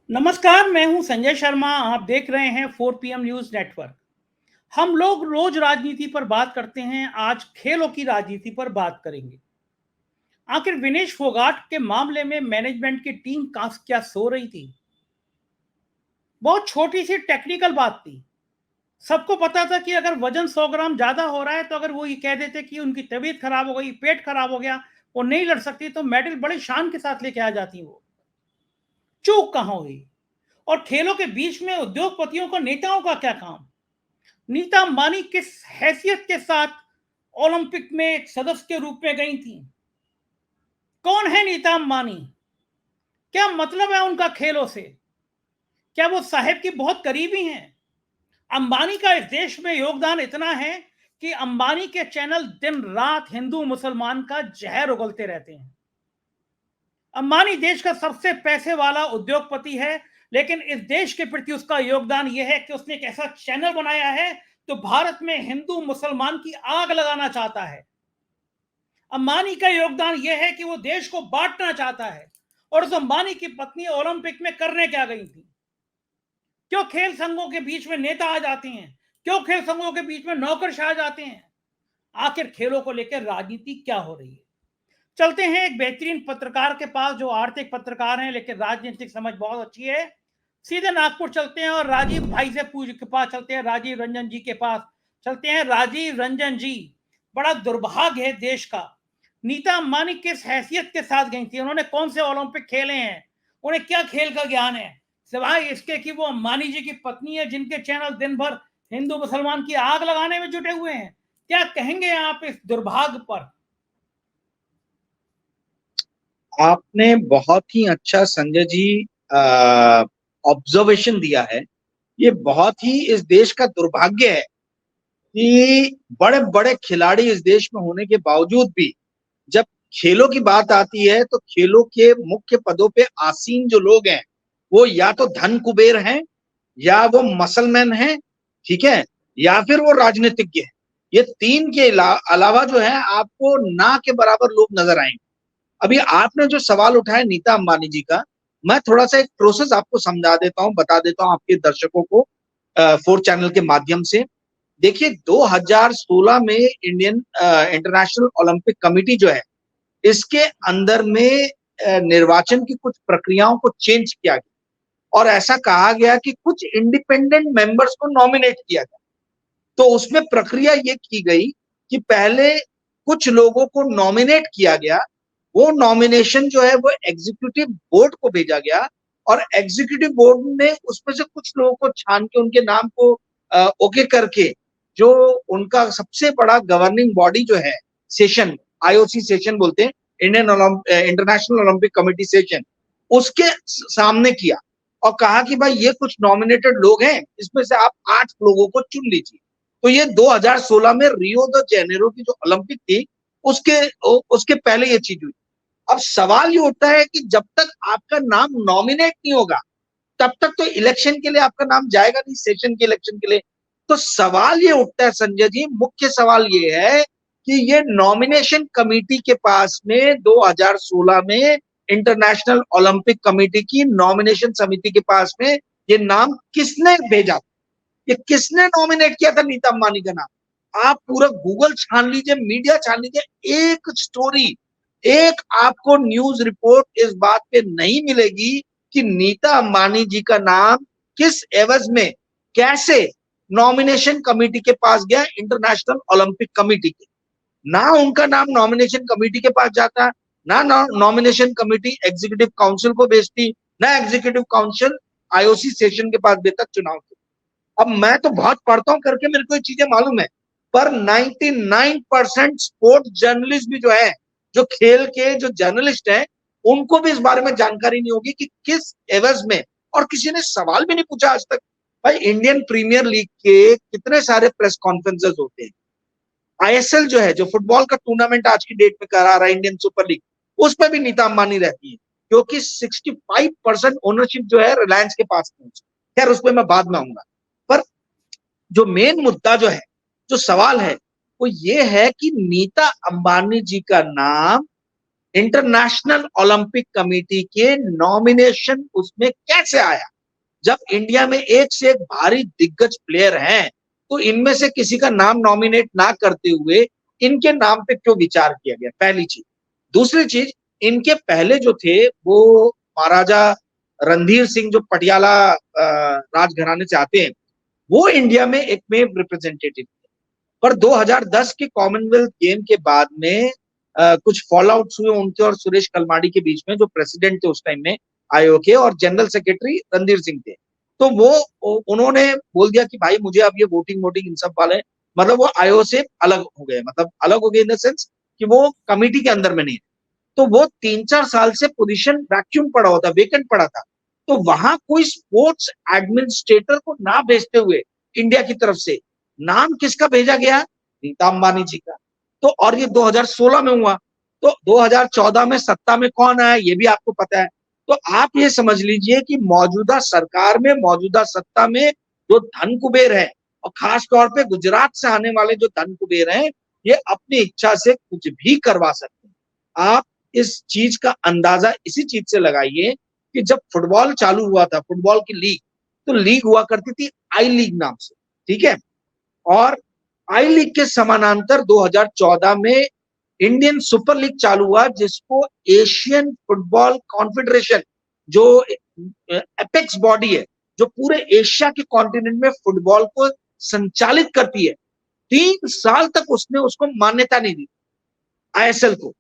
नमस्कार, मैं हूं संजय शर्मा। आप देख रहे हैं 4 PM न्यूज नेटवर्क। हम लोग रोज राजनीति पर बात करते हैं, आज खेलों की राजनीति पर बात करेंगे। आखिर विनेश फोगाट के मामले में मैनेजमेंट की टीम क्या सो रही थी? बहुत छोटी सी टेक्निकल बात थी। सबको पता था कि अगर वजन 100 ग्राम ज्यादा हो रहा है तो अगर वो ये कह देते कि उनकी तबीयत खराब हो गई, पेट खराब हो गया, वो नहीं लड़ सकती, तो मेडल बड़े शान के साथ लेके आ जाती। वो चूक कहां हुई? और खेलों के बीच में उद्योगपतियों का, नेताओं का क्या काम? नीता अंबानी किस हैसियत के साथ ओलंपिक में एक सदस्य के रूप में गई थी? कौन है नीता अंबानी? क्या मतलब है उनका खेलों से? क्या वो साहेब की बहुत करीबी हैं? अंबानी का इस देश में योगदान इतना है कि अंबानी के चैनल दिन रात हिंदू मुसलमान का जहर उगलते रहते हैं। अंबानी देश का सबसे पैसे वाला उद्योगपति है, लेकिन इस देश के प्रति उसका योगदान यह है कि उसने एक ऐसा चैनल बनाया है तो भारत में हिंदू मुसलमान की आग लगाना चाहता है। अंबानी का योगदान यह है कि वो देश को बांटना चाहता है। और उस अंबानी की पत्नी ओलंपिक में करने क्या गई थी? क्यों खेल संघों के बीच में नेता आ जाते हैं? क्यों खेल संघों के बीच में नौकरशाह आ जाते हैं? आखिर खेलों को लेकर राजनीति क्या हो रही है? चलते हैं एक बेहतरीन पत्रकार के पास, जो आर्थिक पत्रकार हैं लेकिन राजनीतिक समझ बहुत अच्छी है। सीधे नागपुर चलते हैं और राजीव भाई से पूछ के पास चलते हैं, राजीव रंजन जी के पास चलते हैं। राजीव रंजन जी, बड़ा दुर्भाग्य है देश का। नीता अंबानी किस हैसियत के साथ गई थी? उन्होंने कौन से ओलंपिक खेले हैं? उन्हें क्या खेल का ज्ञान है, सिवाय इसके कि वो अंबानी जी की पत्नी है जिनके चैनल दिन भर हिंदू मुसलमान की आग लगाने में जुटे हुए हैं? क्या कहेंगे आप इस दुर्भाग्य पर? आपने बहुत ही अच्छा संजय जी ऑब्जर्वेशन दिया है। ये बहुत ही इस देश का दुर्भाग्य है कि बड़े बड़े खिलाड़ी इस देश में होने के बावजूद भी जब खेलों की बात आती है तो खेलों के मुख्य पदों पे आसीन जो लोग हैं वो या तो धन कुबेर हैं, या वो मसलमैन हैं, ठीक है, या फिर वो राजनीतिज्ञ हैं। ये तीन के अलावा जो है आपको ना के बराबर लोग नजर आएंगे। अभी आपने जो सवाल उठाया नीता अंबानी जी का, मैं थोड़ा सा एक प्रोसेस आपको समझा देता हूं, बता देता हूं आपके दर्शकों को फोर्थ चैनल के माध्यम से। देखिए 2016 में इंडियन इंटरनेशनल ओलंपिक कमेटी जो है, इसके अंदर में निर्वाचन की कुछ प्रक्रियाओं को चेंज किया गया और ऐसा कहा गया कि कुछ इंडिपेंडेंट मेंबर्स को नॉमिनेट किया गया। तो उसमें प्रक्रिया ये की गई कि पहले कुछ लोगों को नॉमिनेट किया गया, वो नॉमिनेशन जो है वो एग्जीक्यूटिव बोर्ड को भेजा गया और एग्जीक्यूटिव बोर्ड ने उसमें से कुछ लोगों को छान के उनके नाम को ओके करके, जो उनका सबसे बड़ा गवर्निंग बॉडी जो है, सेशन, आईओसी सेशन बोलते हैं, Indian international Olympic committee session, उसके सामने किया और कहा कि भाई ये कुछ नॉमिनेटेड लोग हैं, इसमें से आप 8 लोगों को चुन लीजिए। तो ये 2016 में रियो द जेनेरो की जो ओलंपिक थी उसके उसके पहले ये चीज हुई। अब सवाल ये उठता है कि जब तक आपका नाम नॉमिनेट नहीं होगा तब तक तो इलेक्शन के लिए आपका नाम जाएगा नहीं, सेशन के इलेक्शन के लिए। तो सवाल ये उठता है संजय जी, मुख्य सवाल ये है कि ये नॉमिनेशन कमेटी के पास में 2016 में इंटरनेशनल ओलंपिक कमेटी की नॉमिनेशन समिति के पास में ये नाम किसने भेजा? ये किसने नॉमिनेट किया था नीता अंबानी का नाम? आप पूरा गूगल छान लीजिए, मीडिया छान लीजिए, एक स्टोरी, एक आपको न्यूज रिपोर्ट इस बात पे नहीं मिलेगी कि नीता अंबानी जी का नाम किस एवज में, कैसे नॉमिनेशन कमेटी के पास गया, इंटरनेशनल ओलंपिक कमेटी के। ना उनका नाम नॉमिनेशन कमेटी के पास जाता, ना नॉमिनेशन कमेटी एग्जीक्यूटिव काउंसिल को भेजती, ना एग्जीक्यूटिव काउंसिल आईओसी सेशन के पास भेजता चुनाव के। अब मैं तो बहुत पढ़ता हूं करके मेरे को ये चीजें मालूम है, पर 99% स्पोर्ट्स जर्नलिस्ट भी जो है, जो खेल के जो जर्नलिस्ट हैं, उनको भी इस बारे में जानकारी नहीं होगी कि किस एवज में, और किसी ने सवाल भी नहीं पूछा आज तक। भाई इंडियन प्रीमियर लीग के कितने सारे प्रेस कॉन्फ्रेंसेस होते हैं, आईएसएल जो है, जो फुटबॉल का टूर्नामेंट आज की डेट में करा रहा है, इंडियन सुपर लीग, उस पर भी नीता अंबानी रहती है, क्योंकि 65% ओनरशिप जो है रिलायंस के पास पहुंची। खैर उस पर मैं बाद में आऊंगा। पर जो मेन मुद्दा जो है, जो सवाल है, वो ये है कि नीता अंबानी जी का नाम इंटरनेशनल ओलंपिक कमेटी के नॉमिनेशन उसमें कैसे आया? जब इंडिया में एक से एक भारी दिग्गज प्लेयर हैं, तो इनमें से किसी का नाम नॉमिनेट ना करते हुए इनके नाम पे क्यों विचार किया गया? पहली चीज। दूसरी चीज, इनके पहले जो थे वो महाराजा रणधीर सिंह जो पटियाला राजघराने से आते हैं, वो इंडिया में एक में रिप्रेजेंटेटिव थे। पर 2010 के कॉमनवेल्थ गेम के बाद में कुछ फॉल आउट्स हुए उनके और सुरेश कलमाडी के बीच में, जो प्रेसिडेंट थे उस टाइम में आयोग के, और जनरल सेक्रेटरी रणधीर सिंह थे। तो वो उन्होंने बोल दिया कि भाई मुझे अब ये वोटिंग इन सब वाले, मतलब वो आयोग से अलग हो गए, मतलब अलग हो गए इन द सेंस कि वो कमिटी के अंदर में नहीं है। तो वो 3-4 साल से पोजीशन वैक्यूम पड़ा होता, वेकेंट पड़ा था। तो वहां कोई स्पोर्ट्स एडमिनिस्ट्रेटर को ना भेजते हुए इंडिया की तरफ से नाम किसका भेजा गया? नीता अंबानी जी का। तो और ये 2016 में हुआ। तो 2014 में सत्ता में कौन आया ये भी आपको पता है। तो आप ये समझ लीजिए कि मौजूदा सरकार में, मौजूदा सत्ता में जो धन कुबेर है, और खास तौर पे गुजरात से आने वाले जो धन कुबेर हैं, ये अपनी इच्छा से कुछ भी करवा सकते हैं। आप इस चीज का अंदाजा इसी चीज से लगाइए कि जब फुटबॉल चालू हुआ था, फुटबॉल की लीग, तो लीग हुआ करती थी आई लीग नाम से, ठीक है। और आई लीग के समानांतर 2014 में इंडियन सुपर लीग चालू हुआ, जिसको एशियन फुटबॉल कॉन्फेडरेशन, जो एपेक्स बॉडी है, जो पूरे एशिया के कॉन्टिनेंट में फुटबॉल को संचालित करती है, 3 साल तक उसने उसको मान्यता नहीं दी, आईएसएल को,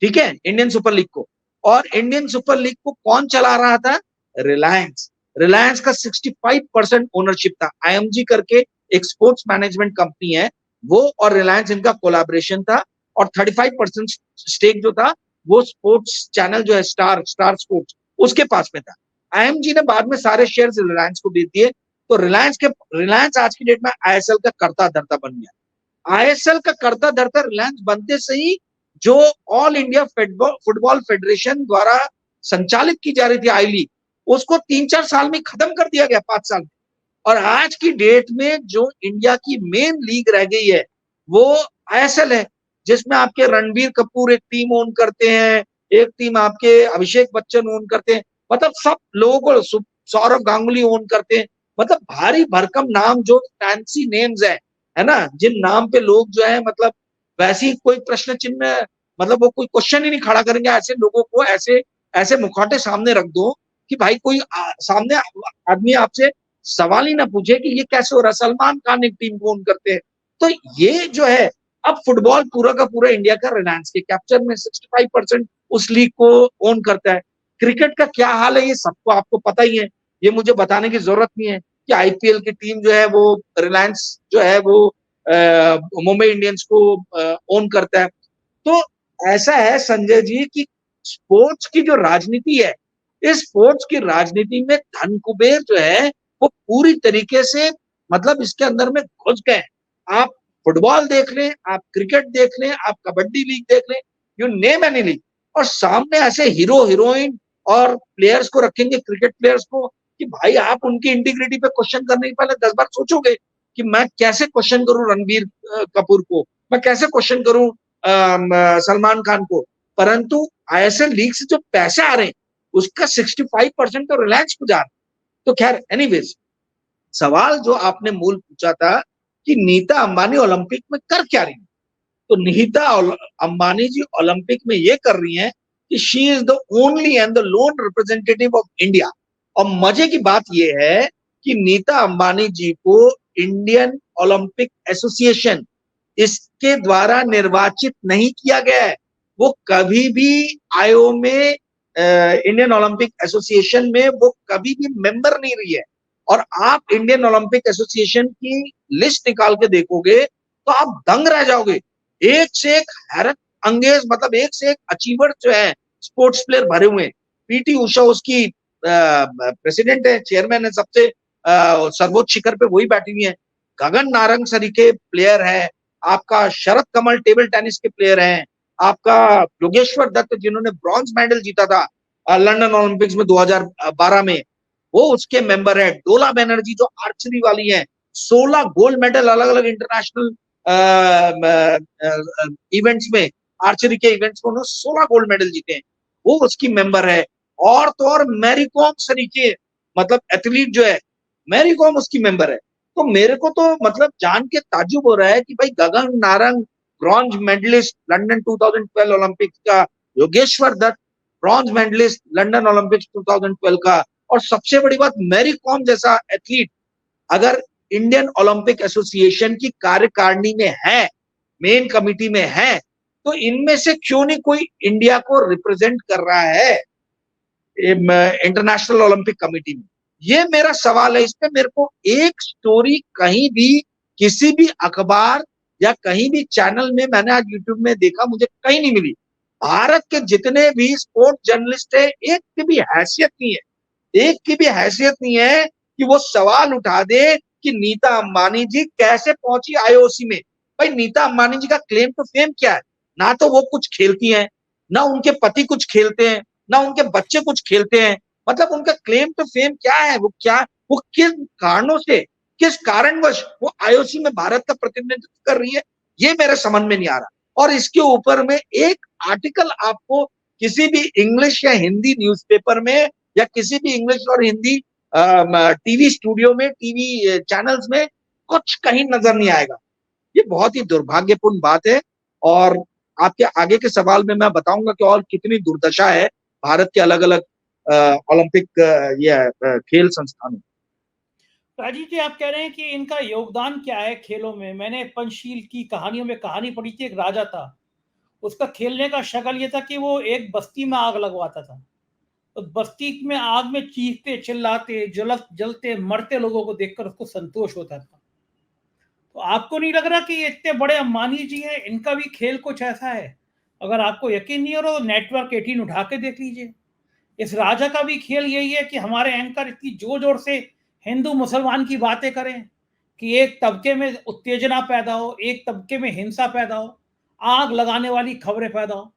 ठीक है, इंडियन सुपर लीग को। और इंडियन सुपर लीग को कौन चला रहा था? रिलायंस। रिलायंस का 65% ओनरशिप था। आईएमजी करके एक स्पोर्ट्स मैनेजमेंट कंपनी है, वो और रिलायंस इनका कोलैबोरेशन था। और 35% स्टेक जो था वो स्पोर्ट्स चैनल जो है स्टार स्पोर्ट्स, उसके पास में था। आईएमजी ने बाद में सारे शेयर रिलायंस को दे दिए। तो रिलायंस आज की डेट में आईएसएल का कर्ता धर्ता बन गया। आईएसएल का कर्ता धर्ता रिलायंस बनते से ही जो ऑल इंडिया फुटबॉल फेडरेशन द्वारा संचालित की जा रही थी आई लीग, उसको 3-4 साल में खत्म कर दिया गया, 5 साल में। और आज की डेट में जो इंडिया की मेन लीग रह गई है वो आईएसएल है, जिसमें आपके रणबीर कपूर एक टीम ओन करते हैं, एक टीम आपके अभिषेक बच्चन ओन करते हैं, मतलब सब लोगों को, सौरव गांगुली ओन करते हैं। मतलब भारी भरकम नाम, जो फैंसी नेम्स है ना, जिन नाम पे लोग जो है मतलब वैसी कोई प्रश्न चिन्ह, मतलब वो कोई क्वेश्चन ही नहीं खड़ा करेंगे, ऐसे लोगों को ऐसे ऐसे मुखौटे सामने रख दो कि भाई कोई सामने आदमी आपसे सवाल ही ना पूछे कि ये कैसे हो रहा है, सलमान खान एक टीम को ओन करते हैं। तो ये जो है, अब फुटबॉल पूरा का पूरा इंडिया का रिलायंस के कैप्चर में 65% उस लीग को ओन करता है। क्रिकेट का क्या हाल है ये सबको आपको पता ही है, ये मुझे बताने की जरूरत नहीं है कि आईपीएल की टीम जो है वो रिलायंस जो है वो मुंबई इंडियंस को ओन करता है। तो ऐसा है संजय जी कि स्पोर्ट्स की जो राजनीति है, इस स्पोर्ट्स की राजनीति में धन कुबेर जो है वो पूरी तरीके से, मतलब इसके अंदर में घुस गए। आप फुटबॉल देख लें, आप क्रिकेट देख लें, आप कबड्डी लीग देख लें, यू नेम एनी लीग, और सामने ऐसे हीरो हीरोइन और प्लेयर्स को रखेंगे, क्रिकेट प्लेयर्स को, कि भाई आप उनकी इंटीग्रिटी पे क्वेश्चन करने के पहले 10 बार सोचोगे कि मैं कैसे क्वेश्चन करूं रणबीर कपूर को, मैं कैसे क्वेश्चन करूं सलमान खान को। परंतु आईएसएल लीग से जो पैसे आ रहे हैं उसका 65% तो रिलायंस को जा रहा है। तो खैर एनीवेज, सवाल जो आपने मूल पूछा था कि नीता अंबानी ओलंपिक में कर क्या रही है, तो नीता अंबानी जी ओलंपिक में ये कर रही हैं कि she is the only and the loan representative of India. और मजे की बात यह है कि नीता अंबानी जी को इंडियन ओलंपिक एसोसिएशन इसके द्वारा निर्वाचित नहीं किया गया है। वो कभी भी आईओ में, इंडियन ओलंपिक एसोसिएशन में वो कभी भी मेंबर नहीं रही है। और आप इंडियन ओलंपिक एसोसिएशन की लिस्ट निकाल के देखोगे तो आप दंग रह जाओगे। एक से एक हैरत अंगेज, मतलब एक से एक अचीवर जो है स्पोर्ट्स प्लेयर भरे हुए हैं। पीटी उषा उसकी प्रेसिडेंट है, चेयरमैन है, सबसे सर्वोच्च शिखर पे वही बैठी हुई है। गगन नारंग सरी के प्लेयर है, आपका शरद कमल टेबल टेनिस के प्लेयर हैं, आपका योगेश्वर दत्त जिन्होंने ब्रॉन्ज मेडल जीता था लंदन ओलंपिक्स में 2012 में, वो उसके मेंबर है। डोला बनर्जी जो आर्चरी वाली है, 16 गोल्ड मेडल अलग अलग इंटरनेशनल इवेंट्स में आर्चरी के इवेंट्स में उन्होंने 16 गोल्ड मेडल जीते हैं, वो उसकी मेंबर है। और तो और मैरी कॉम सरीके मतलब एथलीट जो है, मैरी कॉम उसकी मेंबर है। तो मेरे को तो मतलब जान के ताज्जुब हो रहा है कि भाई Gagan Narang bronze medallist London 2012 Olympics का, Yogeshwar Dutt bronze medallist London Olympics 2012 का, और सबसे बड़ी बात मैरी कॉम जैसा एथलीट अगर इंडियन ओलंपिक एसोसिएशन की कार्यकारिणी में है, मेन कमिटी में है, तो इनमें से क्यों नहीं कोई इंडिया को रिप्रेजेंट कर रहा है इंटरनेशनल ओलंपिक कमेटी में? ये मेरा सवाल है। इस पे मेरे को एक स्टोरी कहीं भी किसी भी अखबार या कहीं भी चैनल में, मैंने आज यूट्यूब में देखा, मुझे कहीं नहीं मिली। भारत के जितने भी स्पोर्ट जर्नलिस्ट है, एक की भी हैसियत नहीं है, एक की भी हैसियत नहीं है कि वो सवाल उठा दे कि नीता अंबानी जी कैसे पहुंची आईओसी में। भाई नीता अंबानी जी का क्लेम टू फेम क्या है? ना तो वो कुछ खेलती हैं, ना उनके पति कुछ खेलते हैं, ना उनके बच्चे कुछ खेलते हैं। मतलब उनका क्लेम टू फेम क्या है? वो क्या, वो किस कारणों से, किस कारणवश वो आईओसी में भारत का प्रतिनिधित्व कर रही है, ये मेरे समझ में नहीं आ रहा। और इसके ऊपर में एक आर्टिकल आपको किसी भी इंग्लिश या हिंदी न्यूज़पेपर में या किसी भी इंग्लिश और हिंदी टीवी स्टूडियो में, टीवी चैनल्स में कुछ कहीं नजर नहीं आएगा। ये बहुत ही दुर्भाग्यपूर्ण बात है। और आपके आगे के सवाल में मैं बताऊंगा कि और कितनी दुर्दशा है भारत के अलग अलग ओलंपिक खेल संस्थानों। राजीव जी, आप कह रहे हैं कि इनका योगदान क्या है खेलों में। मैंने पंचशील की कहानियों में कहानी पढ़ी थी, एक राजा था, उसका खेलने का शक्ल ये था कि वो एक बस्ती में आग लगवाता था। तो बस्ती में आग में चीखते चिल्लाते जलते मरते लोगों को देखकर उसको संतोष होता था। तो आपको नहीं लग रहा कि ये इतने बड़े अंबानी जी हैं, इनका भी खेल कुछ ऐसा है? अगर आपको यकीन नहीं हो रहा तो नेटवर्क 18 उठा के देख लीजिए। इस राजा का भी खेल यही है कि हमारे एंकर इतनी जोर जोर से हिंदू मुसलमान की बातें करें कि एक तबके में उत्तेजना पैदा हो, एक तबके में हिंसा पैदा हो, आग लगाने वाली खबरें पैदा हो।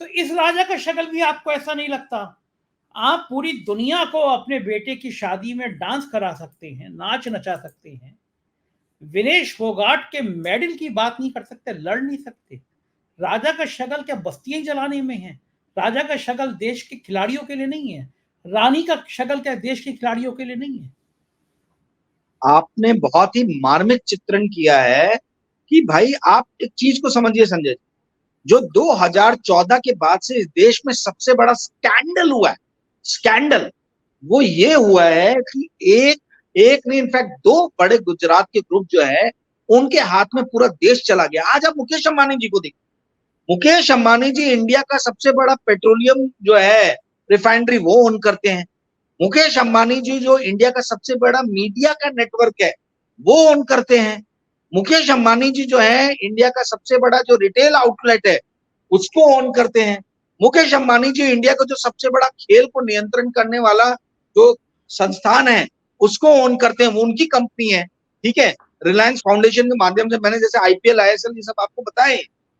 तो इस राजा का शक्ल भी आपको ऐसा नहीं लगता? आप पूरी दुनिया को अपने बेटे की शादी में डांस करा सकते हैं, नाच नचा सकते हैं, विनेश फोगाट के मेडल की बात नहीं कर सकते, लड़ नहीं सकते। राजा का शक्ल क्या बस्तियां ही जलाने में है? राजा का शक्ल देश के खिलाड़ियों के लिए नहीं है? रानी का शक्ल क्या देश के खिलाड़ियों के लिए नहीं है? आपने बहुत ही मार्मिक चित्रण किया है कि भाई आप एक चीज को समझिए संजय, जो 2014 के बाद से इस देश में सबसे बड़ा स्कैंडल हुआ है, स्कैंडल वो ये हुआ है कि एक एक नहीं, इनफैक्ट दो बड़े गुजरात के ग्रुप जो है उनके हाथ में पूरा देश चला गया। आज आप मुकेश अंबानी जी को देखिए, मुकेश अंबानी जी इंडिया का सबसे बड़ा पेट्रोलियम जो है रिफाइनरी वो ओन करते हैं। मुकेश अंबानी जी जो इंडिया का सबसे बड़ा मीडिया का नेटवर्क है वो ओन करते हैं। मुकेश अंबानी जी जो है इंडिया का सबसे बड़ा जो रिटेल आउटलेट है उसको ओन करते हैं। मुकेश अंबानी जी इंडिया का जो सबसे बड़ा खेल को नियंत्रण करने वाला जो संस्थान है उसको ओन करते हैं, वो उनकी कंपनी है। ठीक है, रिलायंस फाउंडेशन के माध्यम से मैंने जैसे आईपीएल आईएसएल ये सब आपको बताए।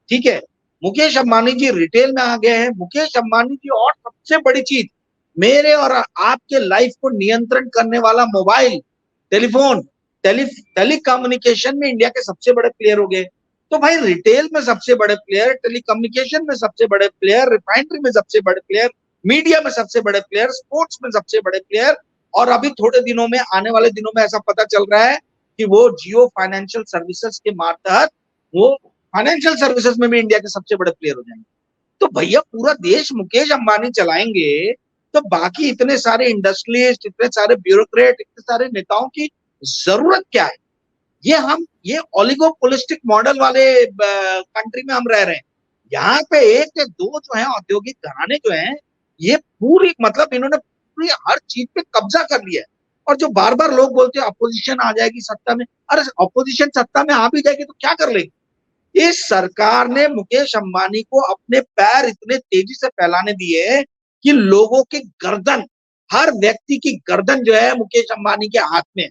ठीक है, मुकेश अंबानी जी रिटेल में आ गए हैं। मुकेश अंबानी जी और सबसे बड़ी चीज, मेरे और आपके लाइफ को नियंत्रण करने वाला मोबाइल टेलीफोन टेलीकम्युनिकेशन में इंडिया के सबसे बड़े प्लेयर हो गए। तो भाई रिटेल में सबसे बड़े प्लेयर, टेलीकम्युनिकेशन में सबसे बड़े प्लेयर, रिफाइनरी में सबसे बड़े प्लेयर, मीडिया में सबसे बड़े प्लेयर, स्पोर्ट्स में सबसे बड़े प्लेयर। और अभी थोड़े दिनों में, आने वाले दिनों में ऐसा पता चल रहा है कि वो जियो फाइनेंशियल सर्विसेज के मातहत वो फाइनेंशियल सर्विसेज में भी इंडिया के सबसे बड़े प्लेयर हो जाएंगे। तो भैया पूरा देश मुकेश अंबानी चलाएंगे तो बाकी इतने सारे इंडस्ट्रियलिस्ट, इतने सारे ब्यूरोक्रेट, इतने सारे नेताओं की जरूरत क्या है? ये ओलिगोपोलिस्टिक मॉडल वाले कंट्री में हम रह रहे हैं। यहाँ पे एक या दो जो है औद्योगिक घराने जो हैं, ये पूरी मतलब इन्होंने पूरी हर चीज पे कब्जा कर लिया है। और जो बार बार लोग बोलते हैं अपोजिशन आ जाएगी सत्ता में, अरे अपोजिशन सत्ता में आ भी जाएगी तो क्या कर लेगी? इस सरकार ने मुकेश अंबानी को अपने पैर इतने तेजी से फैलाने दिए कि लोगों की गर्दन, हर व्यक्ति की गर्दन जो है मुकेश अंबानी के हाथ में।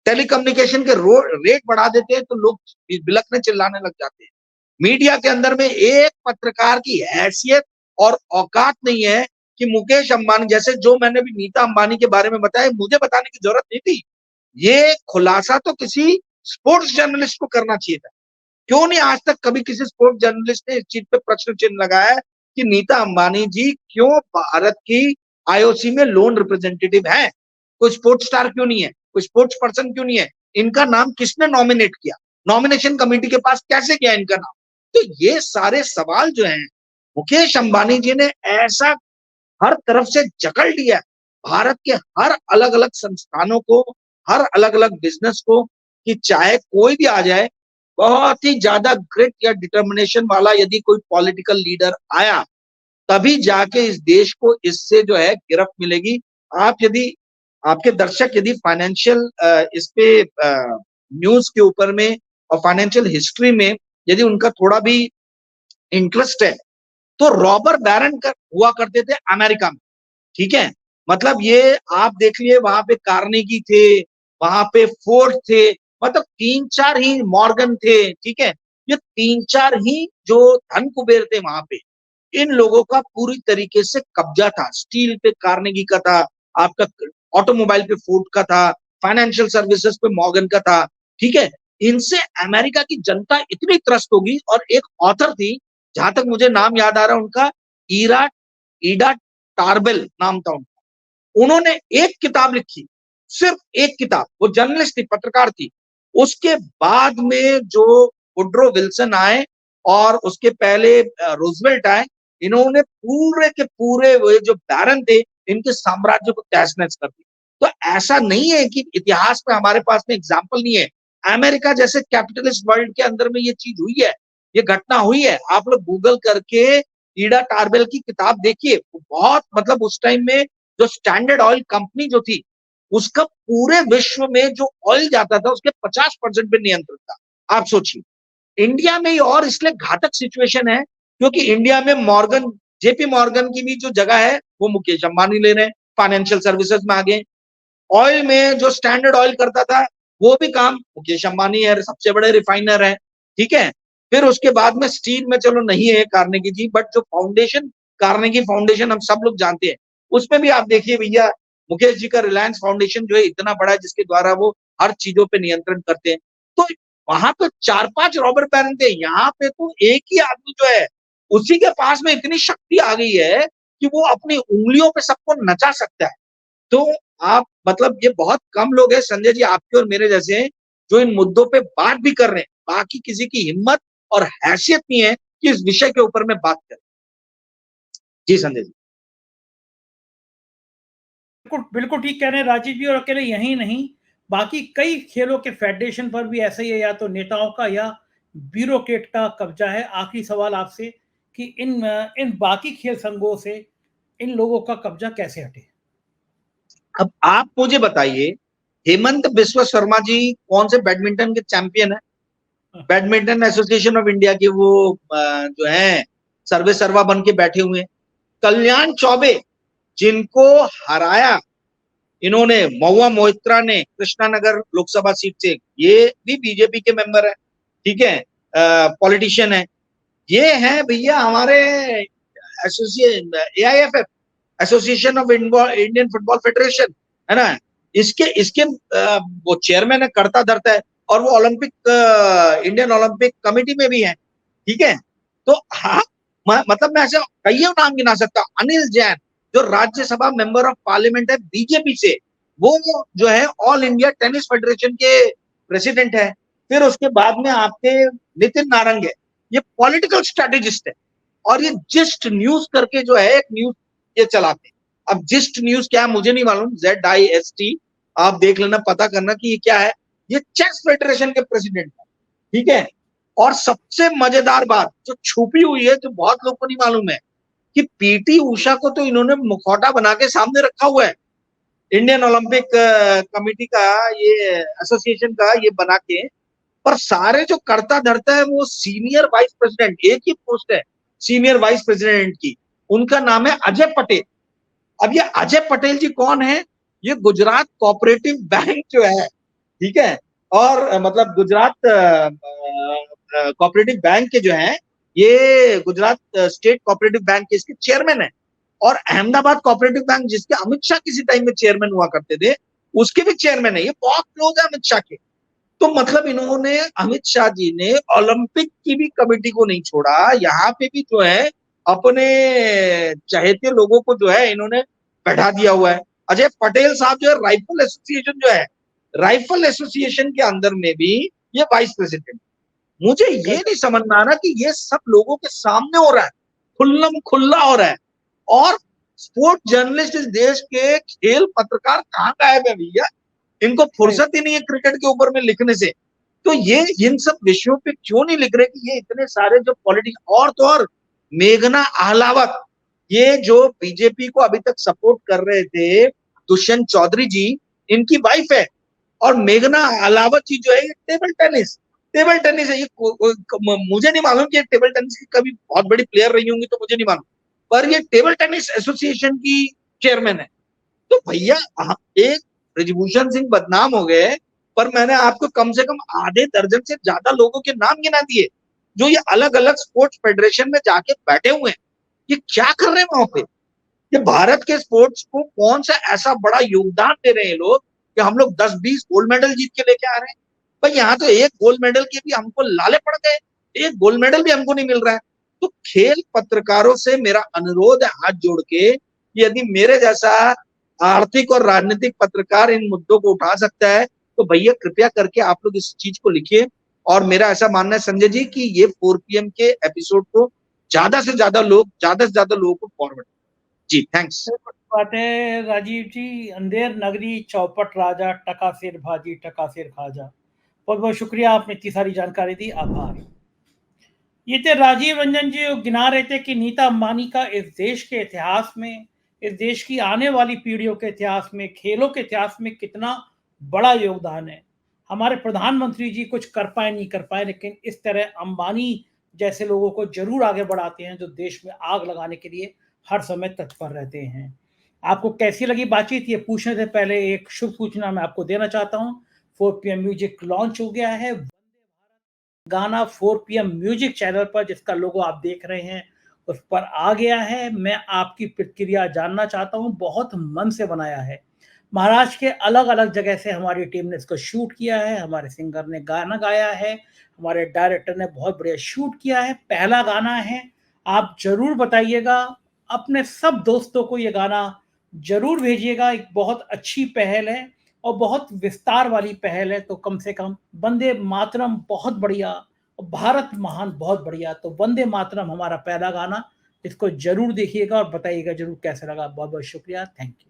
टेलीकम्युनिकेशन के रेट बढ़ा देते हैं तो लोग बिलखने चिल्लाने लग जाते हैं। मीडिया के अंदर में एक पत्रकार की हैसियत और औकात नहीं है कि मुकेश अंबानी जैसे, जो मैंने भी नीता अंबानी के बारे में बताया, मुझे बताने की जरूरत नहीं थी। ये खुलासा तो किसी स्पोर्ट्स जर्नलिस्ट को करना चाहिए था। क्यों नहीं आज तक कभी किसी स्पोर्ट्स जर्नलिस्ट ने इस चीज पे प्रश्न चिन्ह लगाया है कि नीता अंबानी जी क्यों भारत की आईओसी में लोन रिप्रेजेंटेटिव है? कोई स्पोर्ट्स स्टार क्यों नहीं है? कोई स्पोर्ट्स पर्सन क्यों नहीं है? इनका नाम किसने नॉमिनेट किया? नॉमिनेशन कमेटी के पास कैसे गया इनका नाम? तो ये सारे सवाल जो हैं मुकेश अंबानी जी ने ऐसा हर तरफ से जकड़ लिया भारत के हर अलग अलग संस्थानों को, हर अलग अलग बिजनेस को, कि चाहे कोई भी आ जाए, बहुत ही ज्यादा ग्रिट या डिटर्मिनेशन वाला यदि कोई पॉलिटिकल लीडर आया तभी जाके इस देश को इससे जो है गिरफ्त मिलेगी। आप यदि आपके दर्शक यदि फाइनेंशियल इस पे न्यूज के ऊपर में और फाइनेंशियल हिस्ट्री में यदि उनका थोड़ा भी इंटरेस्ट है तो रॉबर्ट बैरन हुआ करते थे अमेरिका में, ठीक है? मतलब ये आप देख लिए वहां पे कार्नेगी थे, वहां पे फोर्ड थे, मतलब 3-4 ही मॉर्गन थे, ठीक है? ये 3-4 ही जो धन कुबेर थे वहां पे, इन लोगों का पूरी तरीके से कब्जा था। स्टील पे कार्नेगी का था, आपका ऑटोमोबाइल पे फोर्ड का था, फाइनेंशियल सर्विसेज पे मॉर्गन का था, ठीक है? इनसे अमेरिका की जनता इतनी त्रस्त होगी। और एक ऑथर थी, जहां तक मुझे नाम याद आ रहा है उनका, ईडा टार्बेल नाम था उनका। उन्होंने एक किताब लिखी, सिर्फ एक किताब, वो जर्नलिस्ट थी, पत्रकार थी। उसके बाद में जो वुड्रो विल्सन आए और उसके पहले रूजवेल्ट आए, इन्होंने पूरे के पूरे वो जो बैरन थे इनके साम्राज्य को तहस नहस कर दिया। तो ऐसा नहीं है कि इतिहास में हमारे पास में एग्जाम्पल नहीं है। अमेरिका जैसे कैपिटलिस्ट वर्ल्ड के अंदर में ये चीज हुई है, ये घटना हुई है। आप लोग गूगल करके ईडा टार्बेल की किताब देखिए, बहुत मतलब उस टाइम में जो स्टैंडर्ड ऑयल कंपनी जो थी, उसका पूरे विश्व में जो ऑयल जाता था उसके 50% पे नियंत्रण था। आप सोचिए इंडिया में ही, और इसलिए घातक सिचुएशन है क्योंकि इंडिया में मॉर्गन, जेपी मॉर्गन की भी जो जगह है वो मुकेश अंबानी ले रहे हैं, फाइनेंशियल सर्विसेज में आगे। ऑयल में जो स्टैंडर्ड ऑयल करता था वो भी काम मुकेश अंबानी है, सबसे बड़े रिफाइनर है, ठीक है? फिर उसके बाद में स्टील में चलो नहीं है कार्नेगी जी, बट जो फाउंडेशन, कार्नेगी फाउंडेशन हम सब लोग जानते हैं, उसमें भी आप देखिए भैया, मुकेश जी का रिलायंस फाउंडेशन जो है इतना बड़ा है जिसके द्वारा वो हर चीजों पे नियंत्रण करते हैं। तो वहां पे 4-5 रॉबर्ट बैरन थे, यहाँ पे तो एक ही आदमी जो है उसी के पास में इतनी शक्ति आ गई है कि वो अपनी उंगलियों पे सबको नचा सकता है। तो आप मतलब ये बहुत कम लोग हैं संजय जी, आपके और मेरे जैसे, जो इन मुद्दों पे बात भी कर रहे हैं। बाकी किसी की हिम्मत और हैसियत नहीं है कि इस विषय के ऊपर में बात करें। जी संजय जी। बिल्कुल बिल्कुल ठीक कह रहे हैं राजीव जी। और अकेले यही नहीं, बाकी कई खेलों के फेडरेशन पर भी ऐसा ही है, या तो नेताओं का या ब्यूरोक्रेट का कब्जा है। आखिरी सवाल आपसे कि इन बाकी खेल संघों से इन लोगों का कब्जा कैसे हटे? अब आप मुझे बताइए, हेमंत बिस्वा शर्मा जी कौन से बैडमिंटन के चैंपियन है? बैडमिंटन एसोसिएशन ऑफ इंडिया के वो जो है सर्वे सर्वा बन के बैठे हुए हैं। कल्याण चौबे जिनको हराया इन्होंने, महुआ मोहित्रा ने कृष्णानगर लोकसभा सीट से, ये भी बीजेपी के मेंबर है, ठीक है? पॉलिटिशियन है। ये है भैया हमारे association, AIFF, association of Indian football federation, है ना? इसके इसके वो चेयरमैन है, करता धरता है, और वो ओलंपिक, इंडियन ओलंपिक कमेटी में भी है, ठीक है? तो हाँ, मतलब मैं ऐसे कई नाम गिना सकता हूँ। अनिल जैन जो राज्यसभा मेंबर ऑफ पार्लियामेंट है बीजेपी से, वो जो है ऑल इंडिया टेनिस फेडरेशन के प्रेसिडेंट है। फिर उसके बाद में आपके नितिन नारंग है, ये पॉलिटिकल स्ट्रेटेजिस्ट है। और ये जिस्ट न्यूज करके जो है एक न्यूज ये चलाते हैं। अब जिस्ट न्यूज क्या है मुझे नहीं मालूम, ZIST, आप देख लेना, पता करना कि ये क्या है। ये चेस फेडरेशन के प्रेसिडेंट है, ठीक है? और सबसे मजेदार बात जो छुपी हुई है, जो बहुत लोगों को नहीं मालूम है, कि पीटी उषा को तो इन्होंने मुखौटा बना के सामने रखा हुआ है, इंडियन ओलंपिक कमेटी का, ये एसोसिएशन का ये बना के। पर सारे जो करता धरता है वो सीनियर वाइस प्रेसिडेंट, एक ही पोस्ट है सीनियर वाइस प्रेसिडेंट की, उनका नाम है अजय पटेल। अब ये अजय पटेल जी कौन है? ये गुजरात कोऑपरेटिव बैंक जो है, ठीक है, और मतलब गुजरात कोऑपरेटिव बैंक के जो है, ये गुजरात स्टेट कोऑपरेटिव बैंक के इसके चेयरमैन है। और अहमदाबाद कोऑपरेटिव बैंक जिसके अमित शाह किसी टाइम में चेयरमैन हुआ करते थे, उसके भी चेयरमैन है। ये बहुत क्लोज है अमित शाह के। तो मतलब इन्होंने, अमित शाह जी ने ओलंपिक की भी कमेटी को नहीं छोड़ा, यहाँ पे भी जो है अपने चहेते लोगों को जो है इन्होंने बैठा दिया हुआ है। अजय पटेल साहब जो है राइफल एसोसिएशन जो है, राइफल एसोसिएशन के अंदर में भी ये वाइस प्रेसिडेंट। मुझे ये नहीं समझ में आ रहा कि ये सब लोगों के सामने हो रहा है, खुल्लम खुल्ला हो रहा है, और स्पोर्ट जर्नलिस्ट इस देश के, खेल पत्रकार कहाँ गायब है भैया? इनको फुर्सत ही नहीं है क्रिकेट के ऊपर में लिखने से। तो ये इन सब विषयों पे क्यों नहीं लिख रहे कि ये इतने सारे जो पॉलिटिक्स, और तो और मेघना अहलावत, ये जो बीजेपी को अभी तक सपोर्ट कर रहे थे, दुष्यंत चौधरी जी, इनकी वाइफ है। और मेघना अहलावत जी जो है ये टेबल टेनिस है। ये मुझे नहीं मालूम कि ये टेबल टेनिस की कभी बहुत बड़ी प्लेयर रही होंगी, तो मुझे नहीं मालूम, पर ये टेबल टेनिस एसोसिएशन की चेयरमैन है। तो भैया एक ब्रिजभूषण सिंह बदनाम हो गए, पर मैंने आपको कम से कम आधे दर्जन से ज्यादा लोगों के नाम गिना दिए जो ये अलग अलग स्पोर्ट्स फेडरेशन में जाके बैठे हुए हैं। ये क्या कर रहे हैं वहां पे? ये भारत के स्पोर्ट्स को कौन सा ऐसा बड़ा योगदान दे रहे हैं लोग कि हम लोग 10-20 गोल्ड मेडल जीत के लेके आ रहे हैं? भाई यहाँ तो एक गोल्ड मेडल के भी हमको लाले पड़ गए, एक गोल्ड मेडल भी हमको नहीं मिल रहा है। तो खेल पत्रकारों से मेरा अनुरोध है हाथ जोड़ के, यदि मेरे जैसा आर्थिक और राजनीतिक पत्रकार इन मुद्दों को उठा सकता है, तो भैया कृपया करके आप लोग इस चीज को लिखिए। और मेरा ऐसा मानना है संजय जी कि ये 4 PM के एपिसोड को ज्यादा से ज्यादा लोगों को फॉरवर्ड। जी थैंक्स। बात है राजीव जी। अंधेर नगरी चौपट राजा, टका सिर भाजी टका सिर खाजा। बहुत बहुत शुक्रिया, आपने इतनी सारी जानकारी दी, आभार। ये थे राजीव रंजन जी, गिना रहे थे कि नीता अंबानी का इस देश के इतिहास में, इस देश की आने वाली पीढ़ियों के इतिहास में, खेलों के इतिहास में कितना बड़ा योगदान है। हमारे प्रधानमंत्री जी कुछ कर पाए नहीं कर पाए, लेकिन इस तरह अंबानी जैसे लोगों को जरूर आगे बढ़ाते हैं जो देश में आग लगाने के लिए हर समय तत्पर रहते हैं। आपको कैसी लगी बातचीत, ये पूछने से पहले एक शुभ सूचना मैं आपको देना चाहता हूँ। 4 PM म्यूजिक लॉन्च हो गया है, गाना 4 PM म्यूजिक चैनल पर, जिसका लोगो आप देख रहे हैं उस पर आ गया है। मैं आपकी प्रतिक्रिया जानना चाहता हूं। बहुत मन से बनाया है, महाराष्ट्र के अलग अलग जगह से हमारी टीम ने इसको शूट किया है, हमारे सिंगर ने गाना गाया है, हमारे डायरेक्टर ने बहुत बढ़िया शूट किया है। पहला गाना है, आप जरूर बताइएगा, अपने सब दोस्तों को ये गाना जरूर भेजिएगा। एक बहुत अच्छी पहल है और बहुत विस्तार वाली पहल है। तो कम से कम वंदे मातरम बहुत बढ़िया, भारत महान बहुत बढ़िया। तो वंदे मातरम हमारा पहला गाना, इसको जरूर देखिएगा और बताइएगा जरूर कैसा लगा। बहुत बहुत शुक्रिया, थैंक यू।